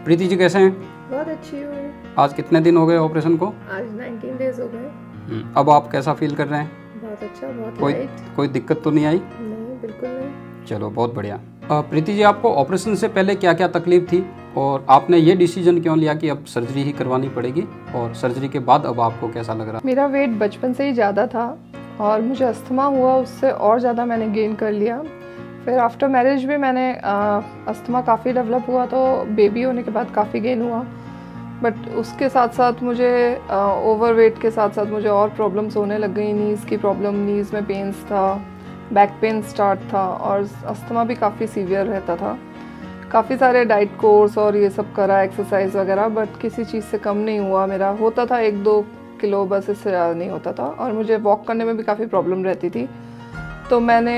प्रीति जी कैसे हैं? बहुत अच्छी हूँ। आज कितने दिन हो गए ऑपरेशन को? आज 19 डेज हो गए। अब आप कैसा फील कर रहे हैं? बहुत अच्छा, बहुत लाइट। कोई दिक्कत तो नहीं आई? नहीं, बिल्कुल नहीं। चलो बहुत बढ़िया। प्रीति जी, आपको ऑपरेशन से पहले क्या क्या तकलीफ थी और आपने ये डिसीजन क्यों लिया कि अब सर्जरी ही करवानी पड़ेगी, और सर्जरी के बाद अब आपको कैसा लग रहा? मेरा वेट बचपन से ही ज़्यादा था और मुझे अस्थमा हुआ, उससे और ज़्यादा मैंने गेन कर लिया। फिर आफ्टर मैरिज भी मैंने अस्थमा काफ़ी डेवलप हुआ, तो बेबी होने के बाद काफ़ी गेन हुआ। बट उसके साथ साथ मुझे ओवर वेट के साथ साथ मुझे और प्रॉब्लम्स होने लग गई। नीज़ की प्रॉब्लम, नीज़ में पेन्स था, बैक पेन स्टार्ट था और अस्थमा भी काफ़ी सीवियर रहता था। काफ़ी सारे डाइट कोर्स और ये सब करा, एक्सरसाइज वगैरह, बट किसी चीज़ से कम नहीं हुआ। मेरा होता था 1-2 किलो, बस इससे ज़्यादा नहीं होता था। और मुझे वॉक करने में भी काफ़ी प्रॉब्लम रहती थी। तो मैंने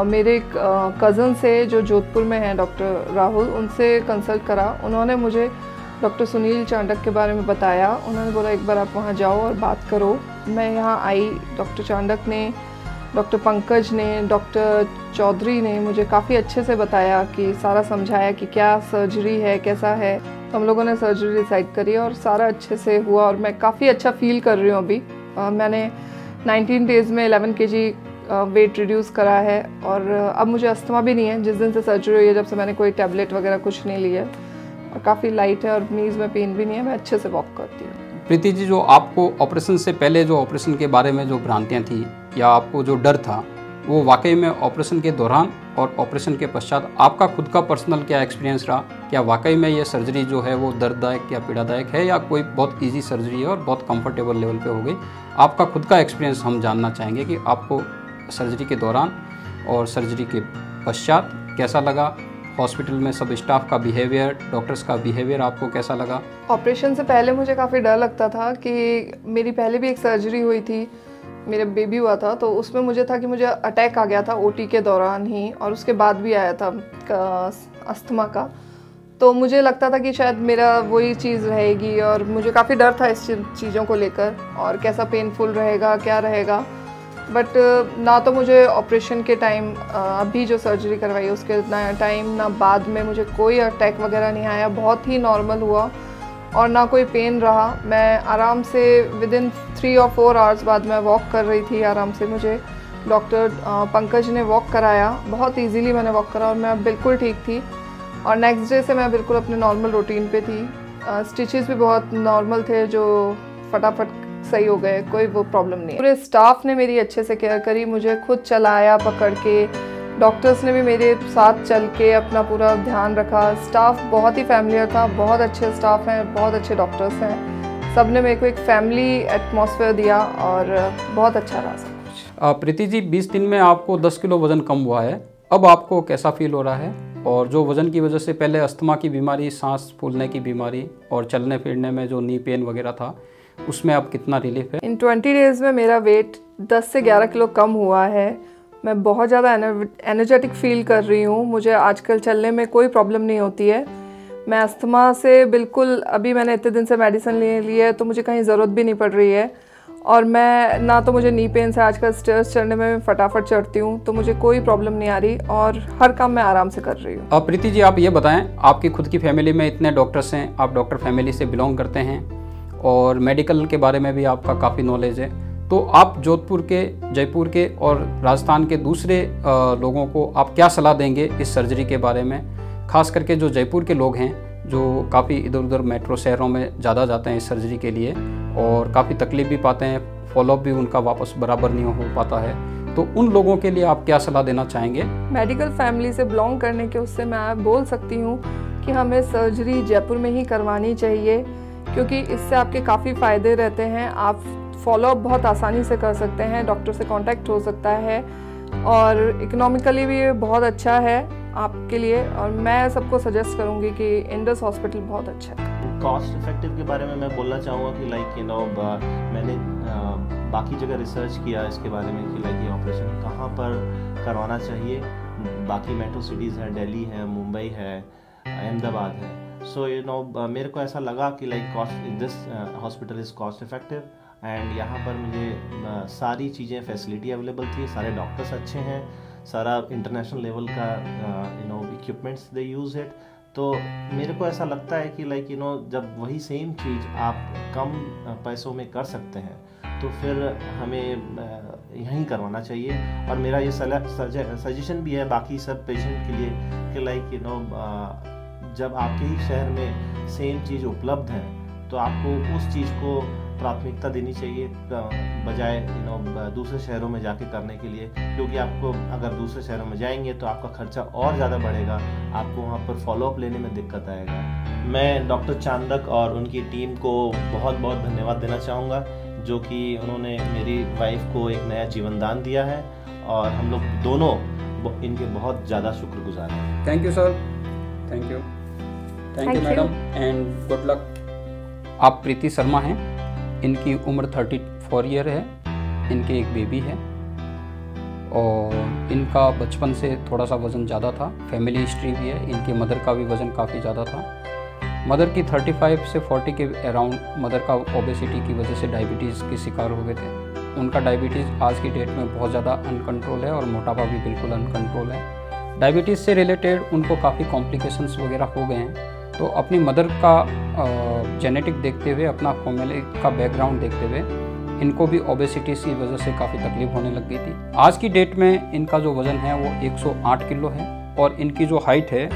मेरे एक कज़न से जो जोधपुर में हैं, डॉक्टर राहुल, उनसे कंसल्ट करा। उन्होंने मुझे डॉक्टर सुनील चांडक के बारे में बताया। उन्होंने बोला एक बार आप वहाँ जाओ और बात करो। मैं यहाँ आई, डॉक्टर चांडक ने, डॉक्टर पंकज ने, डॉक्टर चौधरी ने मुझे काफ़ी अच्छे से बताया, कि सारा समझाया कि क्या सर्जरी है, कैसा है। तो हम लोगों ने सर्जरी डिसाइड करी और सारा अच्छे से हुआ और मैं काफ़ी अच्छा फील कर रही हूँ अभी। मैंने 19 डेज़ में 11 kg वेट रिड्यूस करा है और अब मुझे अस्थमा भी नहीं है। जिस दिन से सर्जरी हुई है, जब से मैंने कोई टैबलेट वगैरह कुछ नहीं लिया, और काफ़ी लाइट है और नीज़ में पेन भी नहीं है। मैं अच्छे से वॉक करती हूँ। प्रीति जी, जो आपको ऑपरेशन से पहले जो ऑपरेशन के बारे में जो भ्रांतियाँ थी या आपको जो डर था, वो वाकई में ऑपरेशन के दौरान और ऑपरेशन के पश्चात आपका खुद का पर्सनल क्या एक्सपीरियंस रहा? क्या वाकई में ये सर्जरी जो है वो दर्ददायक या पीड़ादायक है, या कोई बहुत इजी सर्जरी है और बहुत कंफर्टेबल लेवल पे हो गई? आपका खुद का एक्सपीरियंस हम जानना चाहेंगे कि आपको सर्जरी के दौरान और सर्जरी के पश्चात कैसा लगा। हॉस्पिटल में सब स्टाफ का बिहेवियर, डॉक्टर्स का बिहेवियर आपको कैसा लगा? ऑपरेशन से पहले मुझे काफ़ी डर लगता था कि मेरी पहले भी एक सर्जरी हुई थी, मेरा बेबी हुआ था, तो उसमें मुझे था कि मुझे अटैक आ गया था ओटी के दौरान ही, और उसके बाद भी आया था अस्थमा का। तो मुझे लगता था कि शायद मेरा वही चीज़ रहेगी और मुझे काफ़ी डर था इस चीज़ों को लेकर, और कैसा पेनफुल रहेगा, क्या रहेगा। बट ना तो मुझे ऑपरेशन के टाइम, अभी जो सर्जरी करवाई उसके ना टाइम ना बाद में मुझे कोई अटैक वगैरह नहीं आया। बहुत ही नॉर्मल हुआ और ना कोई पेन रहा। मैं आराम से विदिन 3 और 4 आवर्स बाद मैं वॉक कर रही थी आराम से। मुझे डॉक्टर पंकज ने वॉक कराया, बहुत इजीली मैंने वॉक करा और मैं बिल्कुल ठीक थी। और नेक्स्ट डे से मैं बिल्कुल अपने नॉर्मल रूटीन पे थी। स्टिचेस भी बहुत नॉर्मल थे, जो फटाफट सही हो गए, कोई वो प्रॉब्लम नहीं है। पूरे स्टाफ ने मेरी अच्छे से केयर करी, मुझे खुद चलाया पकड़ के। डॉक्टर्स ने भी मेरे साथ चल के अपना पूरा ध्यान रखा। स्टाफ बहुत ही फैमिलियर था, बहुत अच्छे स्टाफ हैं, बहुत अच्छे डॉक्टर्स हैं। सब ने मेरे को एक फैमिली एटमॉस्फेयर दिया और बहुत अच्छा रहा सब कुछ। प्रीति जी, 20 दिन में आपको 10 किलो वज़न कम हुआ है। अब आपको कैसा फील हो रहा है? और जो वज़न की वजह से पहले अस्थमा की बीमारी, सांस फूलने की बीमारी और चलने फिरने में जो नी पेन वगैरह था, उसमें अब कितना रिलीफ है? इन 20 डेज़ में मेरा वेट 10 से 11 किलो कम हुआ है। मैं बहुत ज़्यादा एनर्जेटिक फील कर रही हूँ। मुझे आजकल चलने में कोई प्रॉब्लम नहीं होती है। मैं अस्थमा से बिल्कुल, अभी मैंने इतने दिन से मेडिसिन ले ली है, तो मुझे कहीं ज़रूरत भी नहीं पड़ रही है। और मैं ना तो मुझे नी पेन से, आजकल स्टेयर्स चढ़ने में फटाफट चढ़ती हूँ, तो मुझे कोई प्रॉब्लम नहीं आ रही और हर काम मैं आराम से कर रही हूँ। अब प्रीति जी, आप ये बताएं, आपकी खुद की फैमिली में इतने डॉक्टर्स हैं, आप डॉक्टर फैमिली से बिलोंग करते हैं और मेडिकल के बारे में भी आपका काफ़ी नॉलेज है, तो आप जोधपुर के, जयपुर के और राजस्थान के दूसरे लोगों को आप क्या सलाह देंगे इस सर्जरी के बारे में? खास करके जो जयपुर के लोग हैं, जो काफ़ी इधर उधर मेट्रो शहरों में ज़्यादा जाते हैं इस सर्जरी के लिए और काफ़ी तकलीफ भी पाते हैं, फॉलोअप भी उनका वापस बराबर नहीं हो पाता है, तो उन लोगों के लिए आप क्या सलाह देना चाहेंगे? मेडिकल फैमिली से बिलोंग करने के उससे मैं बोल सकती हूँ कि हमें सर्जरी जयपुर में ही करवानी चाहिए, क्योंकि इससे आपके काफ़ी फ़ायदे रहते हैं। आप फॉलोअप बहुत आसानी से कर सकते हैं, डॉक्टर से कांटेक्ट हो सकता है और इकोनॉमिकली भी ये बहुत अच्छा है आपके लिए। और मैं सबको सजेस्ट करूँगी कि इंडस हॉस्पिटल बहुत अच्छा है। कॉस्ट इफेक्टिव के बारे में मैं बोलना चाहूँगा कि मैंने बाकी जगह रिसर्च किया इसके बारे में कि ये ऑपरेशन कहाँ पर करवाना चाहिए। बाकी मेट्रो सिटीज़ हैं, दिल्ली है, मुंबई है, अहमदाबाद है। सो मेरे को ऐसा लगा कि this hospital is cost effective and यहाँ पर मुझे सारी चीज़ें फैसिलिटी अवेलेबल थी, सारे डॉक्टर्स अच्छे हैं, सारा इंटरनेशनल लेवल का इक्विपमेंट्स दे यूज़ इट। तो मेरे को ऐसा लगता है कि लाइक जब वही सेम चीज़ आप कम पैसों में कर सकते हैं तो फिर हमें यहीं करवाना चाहिए। और मेरा ये सजेशन भी है बाकी सब पेशेंट के लिए कि लाइक जब आपके ही शहर में सेम चीज़ उपलब्ध है तो आपको उस चीज़ को प्राथमिकता देनी चाहिए बजाय दूसरे शहरों में जाके करने के लिए, क्योंकि आपको अगर दूसरे शहरों में जाएंगे तो आपका खर्चा और ज़्यादा बढ़ेगा, आपको वहाँ पर फॉलोअप लेने में दिक्कत आएगा। मैं डॉक्टर चांदक और उनकी टीम को बहुत बहुत धन्यवाद देना चाहूँगा, जो कि उन्होंने मेरी वाइफ को एक नया जीवन दान दिया है और हम लोग दोनों इनके बहुत ज़्यादा शुक्रगुजार हैं। Thank you sir, thank you madam and good luck. आप प्रीति शर्मा हैं, इनकी उम्र 34 ईयर है, इनके एक बेबी है और इनका बचपन से थोड़ा सा वज़न ज़्यादा था, फैमिली हिस्ट्री भी है, इनकी मदर का भी वज़न काफ़ी ज़्यादा था। मदर की 35 से 40 के अराउंड मदर का ओबेसिटी की वजह से डायबिटीज़ के शिकार हो गए थे। उनका डायबिटीज़ आज की डेट में बहुत ज़्यादा अनकंट्रोल है और मोटापा भी बिल्कुल अनकंट्रोल है। डायबिटीज़ से रिलेटेड उनको काफ़ी कॉम्प्लिकेशंस वगैरह हो गए हैं। तो अपनी मदर का जेनेटिक देखते हुए, अपना फैमिली का बैकग्राउंड देखते हुए इनको भी ओबेसिटी की वजह से काफ़ी तकलीफ होने लग गई थी। आज की डेट में इनका जो वज़न है वो 108 किलो है और इनकी जो हाइट है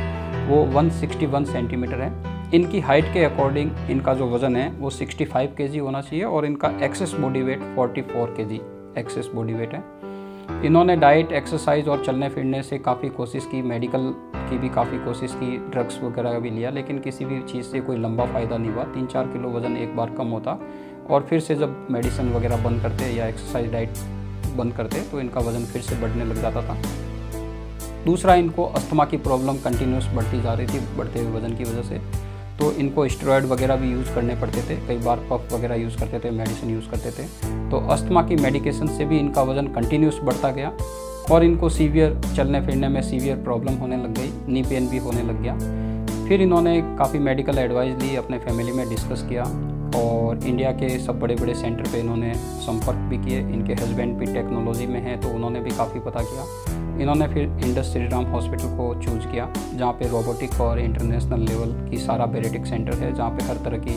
वो 161 सेंटीमीटर है। इनकी हाइट के अकॉर्डिंग इनका जो वज़न है वो 65 केजी होना चाहिए और इनका access body weight 44 KG access body weight है। इन्होंने डाइट, एक्सरसाइज और चलने फिरने से काफ़ी कोशिश की, मेडिकल की भी काफ़ी कोशिश की, ड्रग्स वगैरह भी लिया, लेकिन किसी भी चीज़ से कोई लंबा फ़ायदा नहीं हुआ। 3-4 किलो वज़न एक बार कम होता और फिर से जब मेडिसिन वगैरह बंद करते या एक्सरसाइज डाइट बंद करते तो इनका वज़न फिर से बढ़ने लग जाता था। दूसरा, इनको अस्थमा की प्रॉब्लम कंटिन्यूस बढ़ती जा रही थी बढ़ते हुए वज़न की वजह से, तो इनको स्टेरॉयड वगैरह भी यूज़ करने पड़ते थे, कई बार पफ वगैरह यूज़ करते थे, मेडिसिन यूज़ करते थे। तो अस्थमा की मेडिकेशन से भी इनका वज़न कंटिन्यूस बढ़ता गया और इनको सीवियर चलने फिरने में सीवियर प्रॉब्लम होने लग गई, नी पेन भी होने लग गया। फिर इन्होंने काफ़ी मेडिकल एडवाइस ली, अपने फैमिली में डिस्कस किया और इंडिया के सब बड़े बड़े सेंटर पे इन्होंने संपर्क भी किए। इनके हस्बैंड भी टेक्नोलॉजी में हैं तो उन्होंने भी काफ़ी पता किया। इन्होंने फिर इंडस श्रीराम हॉस्पिटल को चूज़ किया, जहाँ पे रोबोटिक और इंटरनेशनल लेवल की सारा बेरेटिक सेंटर है, जहाँ पे हर तरह की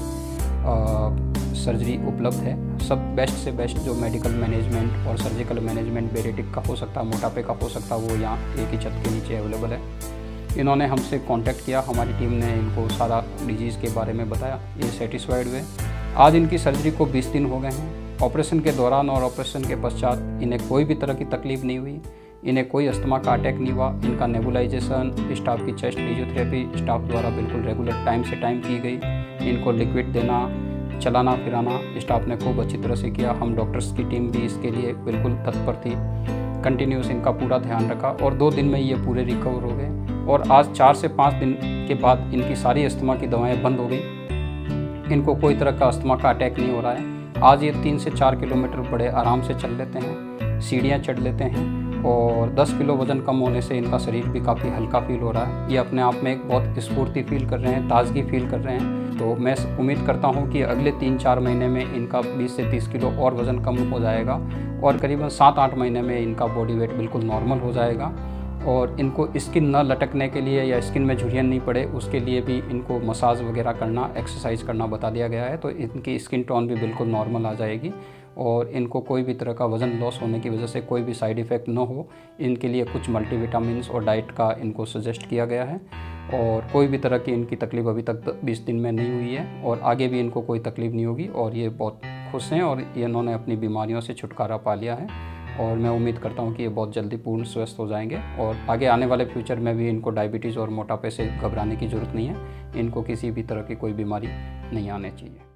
सर्जरी उपलब्ध है। सब बेस्ट से बेस्ट जो मेडिकल मैनेजमेंट और सर्जिकल मैनेजमेंट बेरेटिक का हो सकता है, मोटापे का हो सकता है, वो यहाँ एक ही छत के नीचे अवेलेबल है। इन्होंने हमसे कांटेक्ट किया, हमारी टीम ने इनको सारा डिजीज़ के बारे में बताया, ये सेटिस्फाइड हुए। आज इनकी सर्जरी को 20 दिन हो गए हैं। ऑपरेशन के दौरान और ऑपरेशन के पश्चात इन्हें कोई भी तरह की तकलीफ नहीं हुई, इन्हें कोई अस्थमा का अटैक नहीं हुआ। इनका नेबुलाइजेशन, स्टाफ की चेस्ट फिजियोथेरेपी स्टाफ द्वारा बिल्कुल रेगुलर टाइम से टाइम की गई। इनको लिक्विड देना, चलाना फिराना स्टाफ ने खूब अच्छी तरह से किया। हम डॉक्टर्स की टीम भी इसके लिए बिल्कुल तत्पर थी, कंटिन्यूस इनका पूरा ध्यान रखा और 2 दिन में ये पूरे रिकवर हो गए। और आज 4 से 5 दिन के बाद इनकी सारी अस्थमा की दवाएं बंद हो गई, इनको कोई तरह का अस्थमा का अटैक नहीं हो रहा है। आज ये 3 से 4 किलोमीटर बड़े आराम से चल लेते हैं, सीढ़ियाँ चढ़ लेते हैं और 10 किलो वज़न कम होने से इनका शरीर भी काफ़ी हल्का फील हो रहा है। ये अपने आप में एक बहुत स्फूर्ति फील कर रहे हैं, ताजगी फील कर रहे हैं। तो मैं उम्मीद करता हूँ कि अगले 3-4 महीने में इनका 20 से 30 किलो और वज़न कम हो जाएगा और करीबन 7-8 महीने में इनका बॉडी वेट बिल्कुल नॉर्मल हो जाएगा। और इनको स्किन न लटकने के लिए या स्किन में झुर्रियाँ नहीं पड़े उसके लिए भी इनको मसाज वगैरह करना, एक्सरसाइज करना बता दिया गया है। तो इनकी स्किन टोन भी बिल्कुल नॉर्मल आ जाएगी और इनको कोई भी तरह का वज़न लॉस होने की वजह से कोई भी साइड इफ़ेक्ट न हो, इनके लिए कुछ मल्टीविटामिन्स और डाइट का इनको सजेस्ट किया गया है। और कोई भी तरह की इनकी तकलीफ़ अभी तक 20 दिन में नहीं हुई है और आगे भी इनको कोई तकलीफ़ नहीं होगी और ये बहुत खुश हैं और इन्होंने अपनी बीमारियों से छुटकारा पा लिया है। और मैं उम्मीद करता हूँ कि ये बहुत जल्दी पूर्ण स्वस्थ हो जाएंगे और आगे आने वाले फ्यूचर में भी इनको डायबिटीज़ और मोटापे से घबराने की ज़रूरत नहीं है। इनको किसी भी तरह की कोई बीमारी नहीं आनी चाहिए।